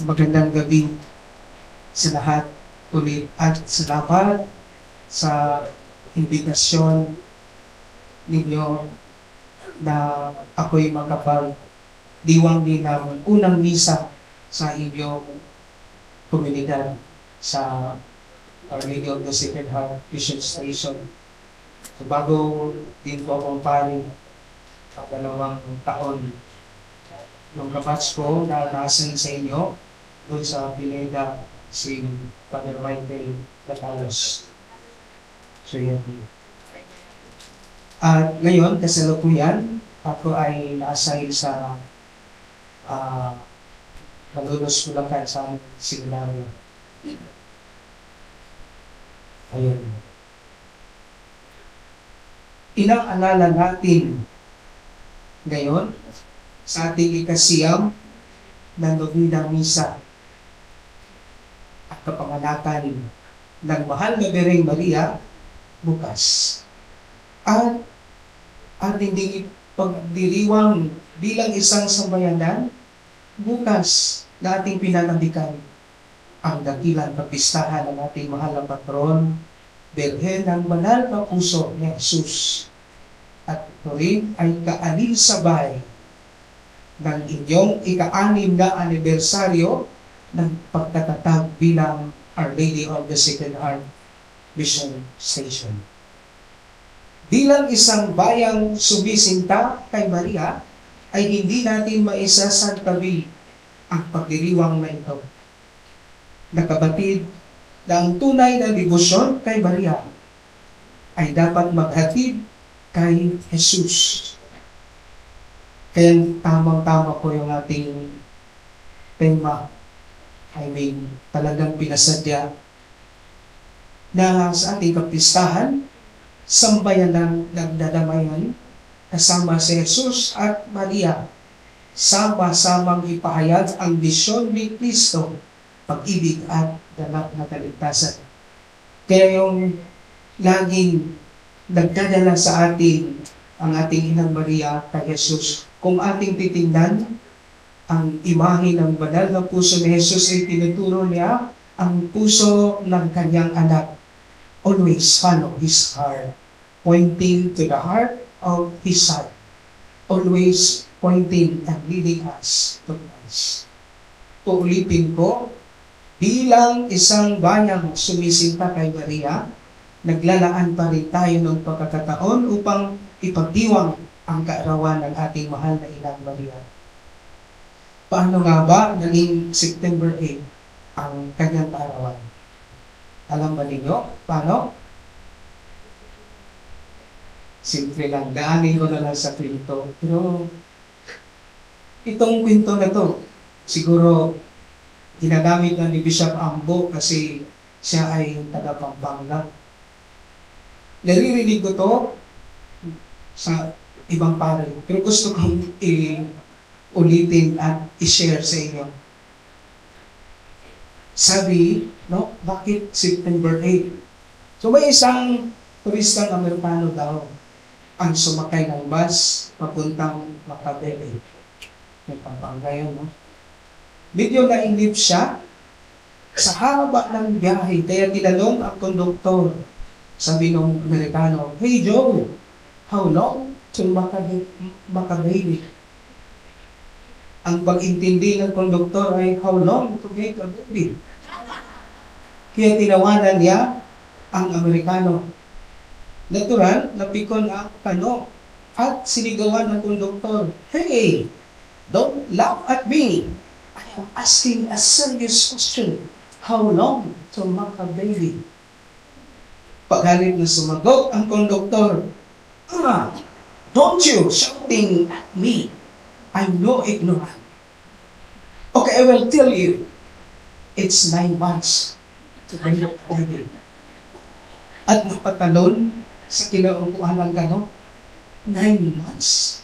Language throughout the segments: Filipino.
Magandang gabi sa lahat ulit at salamat sa imbitasyon ninyo na ako'y makapag-diwang din ng unang misa sa inyong komunidad sa Our Lady of the Sacred Heart Mission Station. So, bago din po akong pari ang 2 taon nung kapats ko na nasan sa inyo doon sa Pineda si Father Michael Latalos. So yan. At ngayon, kasalukuyan, ako ay na-assign sa Malulos, Bulacan sa aming seminaryo. Ayun. Inaalala natin ngayon sa ating ikasiyam na Novena Misa at kapanganakan ng Mahal na Birheng Maria bukas. At ating ding pagdiriwang bilang isang sambayanan bukas na ating pinanambikan ang dakilang kapistahan ng ating mahal na patron, Birhen ng Banal na Puso ni Jesus. At ito rin ay kaalinsabay ng inyong ika-6 na anibersaryo ng pagtatatag bilang Our Lady of the Sacred Heart Mission Station. Bilang isang bayang sumisinta kay Maria, ay hindi natin maisasantabi ang pagdiriwang na ito. Nakabatid na ang tunay na debosyon kay Maria ay dapat maghatid kay Jesus. Kaya tamang-tama po yung ating tema. Talagang pinasadya na sa ating kapistahan, sambayan ng nagdadamayan, kasama si Jesus at Maria, sama-samang ipahayag ang misyon ni Kristo, pag-ibig at ganap na kaligtasan. Kaya yung laging nagdadala sa atin ang ating Inang Maria kay Jesus. Kung ating titingnan, ang imahe ng banal na puso ni Jesus ay tinuturo niya ang puso ng kanyang anak. Always follow His heart, pointing to the heart of His Son. Always pointing and leading us to Christ. Uulitin ko, bilang isang bayang sumisinta kay Maria, naglalaan pa rin tayo ng pagkakataon upang ipagdiwang ang kaarawan ng ating mahal na Inang Maria. Paano nga ba naging September 8 ang kanyang kaarawan? Alam ba ninyo? Paano? Simple lang. Daanin ko na lang sa kwento. Pero itong kwento na to, siguro ginagamit na ni Bishop Ambo kasi siya ay taga-Pampanga. Naririnig ko to sa ibang pare. Pero gusto kong ulitin at i-share sa inyo. Sabi, no, bakit September 8? So may isang turistang Amerikano daw ang sumakay ng bus papuntang Macabebe. May Pampanga yun, no? Medyo nainip siya sa haba ng biyahe. Kaya tinanong ang konduktor. Sabi ng Amerikano, "Hey Joe, how long to Macabebe?" Ang pag-intindi ng konduktor ay, "How long to Macabebe?" Kaya tinawanan niya ang Amerikano. Natural, napikon ang tanong at sinigawan ng konduktor, "Hey, don't laugh at me. I am asking a serious question. How long to Macabebe?" Paghalit na sumagot ang konduktor, "Don't you shouting at me. I'm no ignorant. Okay, I will tell you. It's 9 months to Macabebe." At napatalon sa kinaupuan ng gano'n, 9 months.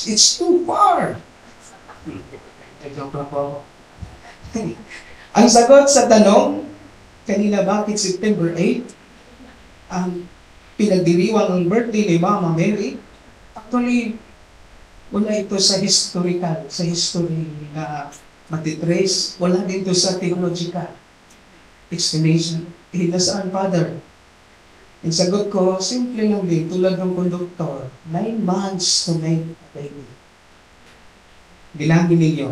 It's too far. Ang sagot sa tanong, kanina bakit September 8, ang pinagdiriwang ng birthday ni Mama Mary, actually, wala ito sa historical, sa history na matitrace, wala dito sa theological explanation. Nasaan, Father? Ang sagot ko, simple lang din, tulad ng konduktor, 9 months to make a baby. Bilangin ninyo.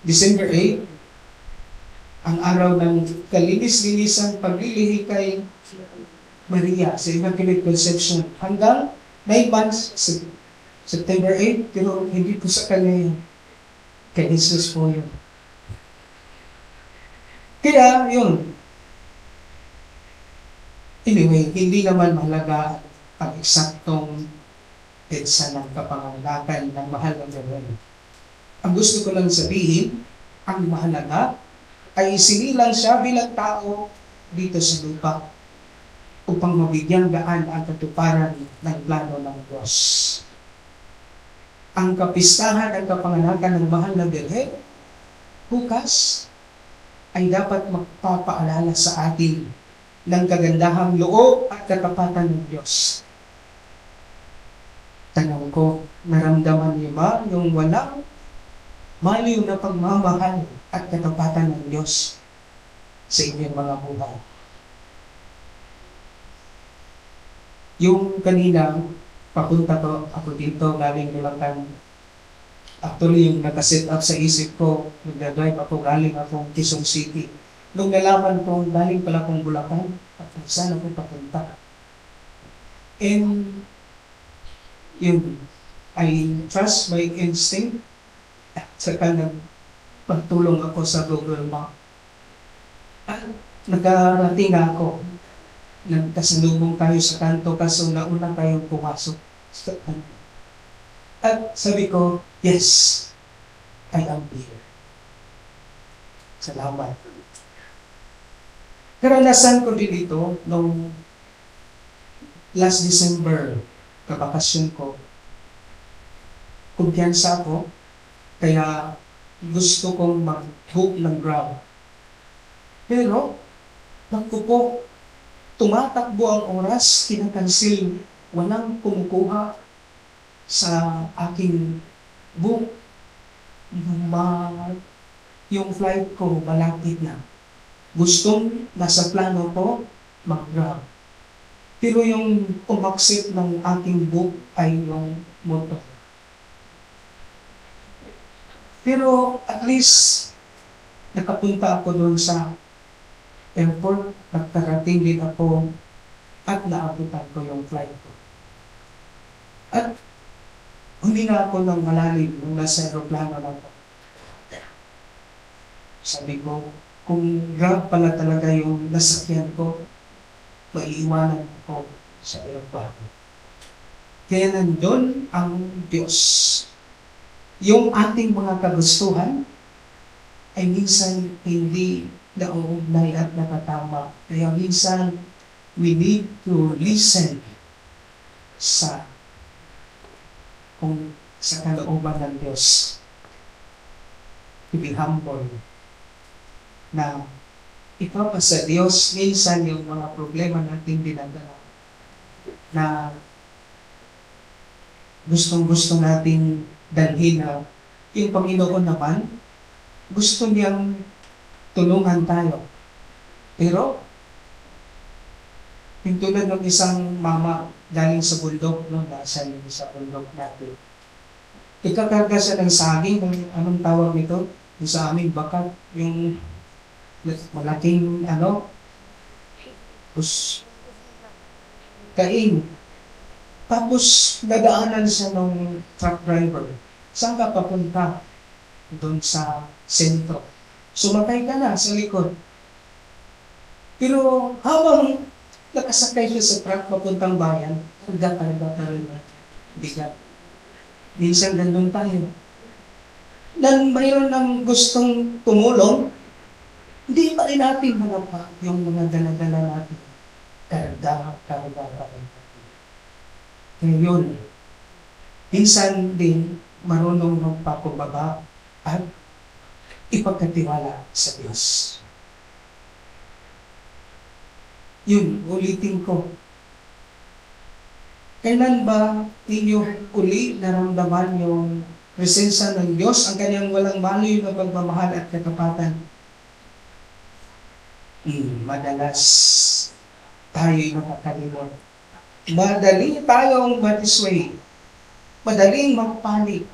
December 8, ang araw ng kalinis-linisang paglilihi kay Maria sa Immaculate Conception. Hanggang 9 months, September 8, pero hindi po sa kanya yun. Kay Jesus po yun. Kaya, yun. Anyway, hindi naman mahalaga ang eksaktong petsa ng kapanganakan ng mahal ng Gabriel. Ang gusto ko lang sabihin, ang mahalaga ay isinilang siya bilang tao dito sa lupa upang mabigyan gaan ang katuparan ng plano ng Diyos. Ang kapistahan ng kapanganakan ng mahal na Birhen, bukas, ay dapat magpapaalala sa atin ng kagandahang loob at katapatan ng Diyos. Tanong ko, naramdaman niyo ba yung walang maliw na pagmamahal at katapatan ng Diyos sa inyong mga buhay? Yung kanina, papunta ako dito, galing Bulacan. Actually, yung nakaset up sa isip ko, nag-drive ako, galing akong Quezon City. Nung nalaman ko, galing pala akong Bulacan, at saan ako papunta. And, yun, I trust my instinct, at saka nagpagtulong ako sa Google Map. At nagkarating ako, nagkasalubong tayo sa kanto, kaso nauna tayong pumasok sa kanto. At sabi ko, yes, I am here. Salamat. Karanasan ko din ito nung last December, kabakasyon ko. Kumpiyansa ako, kaya gusto kong mag-book ng Grab. Pero, naku po, tumatakbo ang oras, kinakansil, walang kumukuha sa aking book. Yung flight ko, malapit na. Gustong nasa plano ko, mag-Grab. Pero yung umaksip ng aking book ay yung motor. Pero at least, nakapunta ako doon sa airport, nagkarating din ako at naabutan ko yung flight ko. At huminga ako ng malalim nung nasa aeroplano na ako. Sabi ko, kung Grab pala talaga yung nasakyan ko, maiiwanan ako sa aeroplano. Kaya nandun ang Diyos. Yung ating mga kagustuhan ay minsan hindi nauugnay at nakatama. Kaya minsan, we need to listen sa kung sa kalooban ng Diyos. To be humble. Na ipapasa Diyos minsan yung mga problema natin dinadala. Na gustong-gusto natin dalhin na yung Panginoon naman, gusto niyang tulungan tayo. Pero, yung tulad ng isang mama galing sa bundok, no, nasa sa bundok natin. Ikakarga siya ng saging, anong tawag nito? Yung sa amin, bakat, yung malaking, kain. Tapos, nadaanan siya ng truck driver. Saan ka papunta? Doon sa sentro. Sumakay ka na sa likod. Pero habang nakasakay siya sa truck papuntang bayan, karga rin na bigat. Minsan gandun tayo. Nang mayroon ng gustong tumulong, hindi pa rin natin manapa yung mga dala-dala natin. Karga. Ngayon, minsan din marunong magpakumbaba at ipagkatiwala sa Diyos. Yun, ulitin ko. Kailan ba inyo uli naramdaman yung presensya ng Diyos, ang kanyang walang maloy na pagmamahal at katapatan, madalas tayo'y nakakalimot. Madali tayong matisway. Madaling magpanik.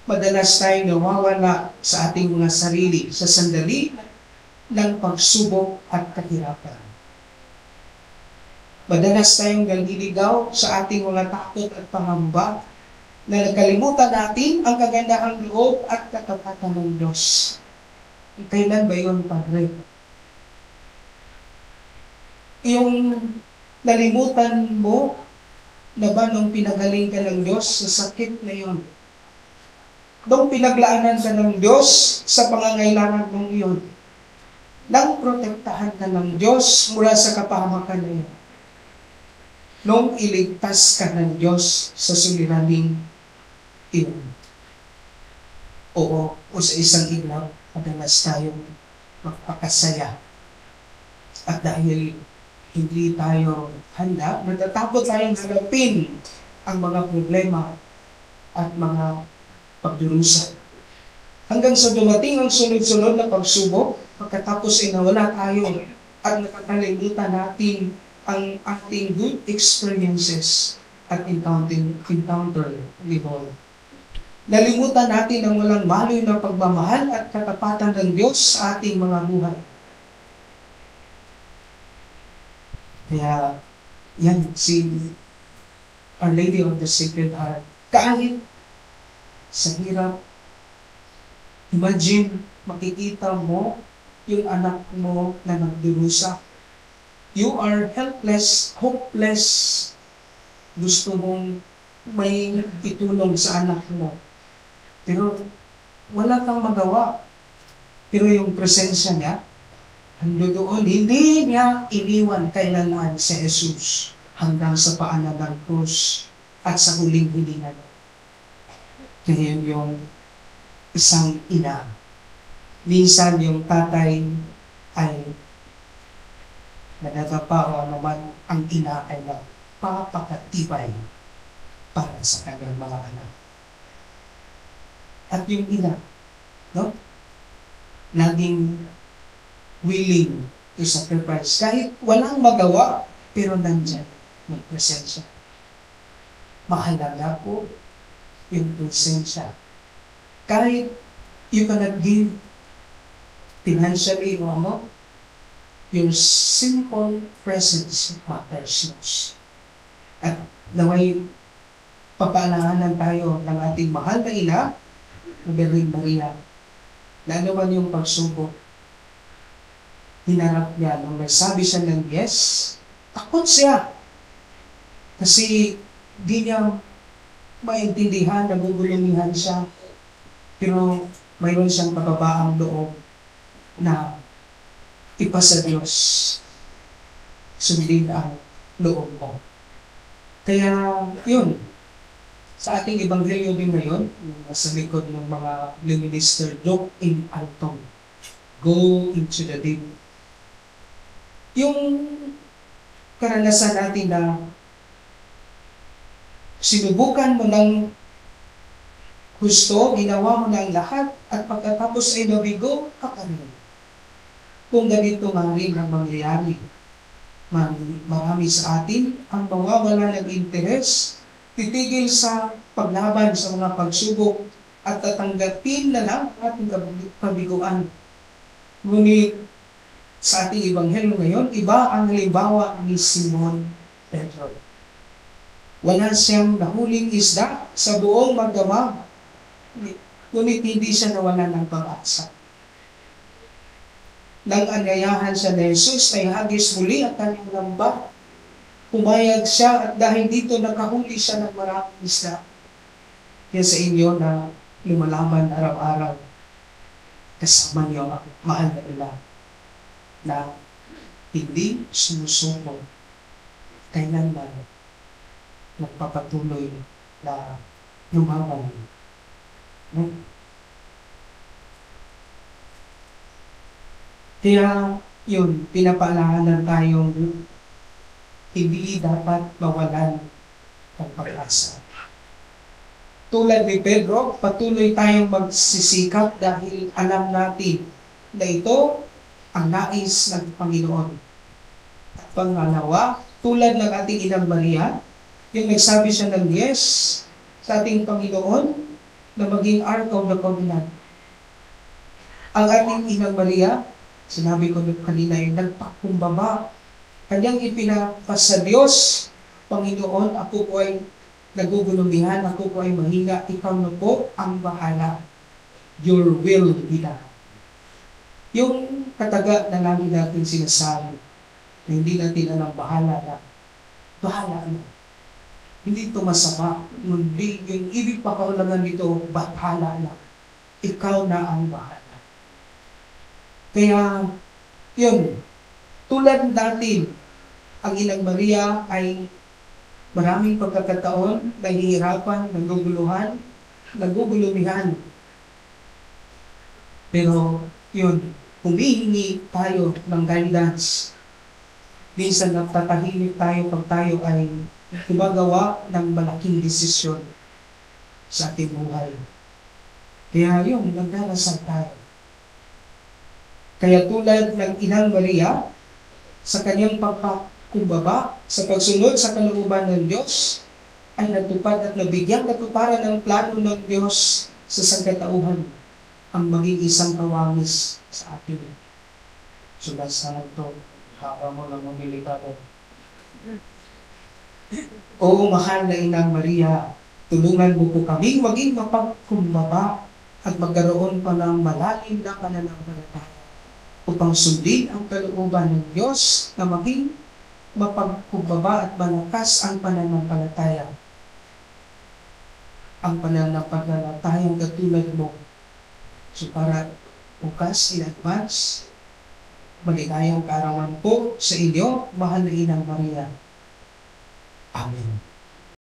Madalas tayong nawawala sa ating mga sarili sa sandali ng pagsubok at kahirapan. Madalas tayong naliligaw sa ating mga takot at pangamba na nakalimutan natin ang kagandahang loob at katapatan ng Diyos. Kailan ba yun, Padre? Yung nalimutan mo na ba nung pinagaling ka ng Diyos sa sakit na yun? Nung pinaglaanan ka ng Diyos sa pangangailangan mong iyon? Nang protektahan ka ng Diyos mula sa kapahamakan na yun? Nung iligtas ka ng Diyos sa suliraning iyon? Oo, o sa isang ilaw, madalas tayong magpakasaya. At dahil hindi tayo handa, natatakot tayong harapin ang mga problema at mga pagdurusa. Hanggang sa dumating ang sunod-sunod na pagsubok, pagkatapos ay nawala tayo at nakakalimutan natin ang ating good experiences at encounter ni Lord. Nalimutan natin ang walang maloy na pagmamahal at katapatan ng Diyos sa ating mga buhay. Kaya, yan, si Our Lady of the Sacred Heart, kahit sa hirap, imagine, makikita mo yung anak mo na nagdurusa. You are helpless, hopeless. Gusto mong may itulong sa anak mo. Pero wala kang magawa. Pero yung presensya niya, hando doon, hindi niya iniwan kailanman si Jesus hanggang sa paanan ng krus at sa huling hilingan. Kaya yung isang ina, minsan yung tatay ay nadadapa o anuman ang ina ay napapakatibay para sa kanyang mga anak. At yung ina, no? Naging willing to sacrifice. Kahit walang magawa, pero nandyan, may presensya. Mahalaga po yung presensya. Kahit you cannot give financially o ano, yung simple presence matters most. At naway papaalalahanan tayo ng ating mahal na ina, Birheng Maria, na ano man yung pagsubok, hinarap niya, nung nagsabi siya ng yes, takot siya. Kasi di niya maintindihan, nagugulumihan siya. Pero mayroon siyang kababaang loob na ipasa Diyos. Sundin ang loob mo. Kaya yun, sa ating ebanghelyo din ngayon, sa likod ng mga minister, look in altum. Go into the deep. Yung karanasan natin na sinubukan mo ng gusto, ginawa mo ng lahat, at pagkatapos ay nabigo ka pa rin. Kung ganito nga rin ang mangyayari, marami sa atin ang mawawala ng interes, titigil sa paglaban sa mga pagsubok at tatanggapin na lang ang ating kabiguan. Ngunit sa ating ebanghelyo ngayon, iba ang halimbawa ni Simon Pedro. Wala siyang nahuling isda sa buong magdamag, ngunit hindi siya nawala ng pag-asa. Nang anyayahan siya ni Jesus, ay hagis muli ang kanyang lamba. Pumayag siya at dahil dito nakahuli siya ng maraming isda. Kaya sa inyo na lumalaban araw-araw, kasama niyo ang mahal na ila na hindi sumusuko kailanman nagpapatuloy na lumaban. Kaya yun, pinapaalahanan tayong hindi dapat mawalan ng pag-asa. tulad ni Pedro, patuloy tayong magsisikap dahil alam natin na ito ang nais ng Panginoon. At pangalawa, tulad ng ating Inang Maria, yung nagsabi siya ng yes sa ating Panginoon na maging Ark of the Covenant. Ang ating Inang Maria, sinabi ko kanina, yung nagpakumbaba, kanyang ipinapas sa Diyos, Panginoon, ako po ay nagugulumihan, ako po ay mahina, ikaw na po ang bahala. Your will be done. Yung kataga na lagi natin sinasabi, na hindi natin alam, bahala na. Hindi ito masama. Hindi, yung ibig pakaulangan nito, bahala na. Ikaw na ang bahala. Kaya, yun, tulad natin, ang Inang Maria ay maraming pagkakataon, nahihirapan, nagugulumihan. Pero, yun, humihingi tayo ng guidance. Minsan natatahimik tayo pag tayo ay gumagawa ng malaking desisyon sa ating buhay. Kaya yun, nagdarasal tayo. Kaya tulad ng Inang Maria, sa kanyang pagpakumbaba, sa pagsunod sa kalooban ng Diyos, ay natupad at nabigyang katuparan ng plano ng Diyos sa sangkatauhan ang maging isang kawangis sa atin. Sulat sa ito, haba mo lang mamili ka rin. O mahal na Inang Maria, tulungan mo po kaming maging mapagkumbaba at magkaroon pa ng malalim na pananampalataya upang sundin ang kalooban ng Diyos na maging mapagkumbaba at malakas ang pananampalataya. Ang pananampalatayang katulad mo. So para bukas in advance, maligayang kaarawan po sa inyo, mahal na Inang Maria. Amen.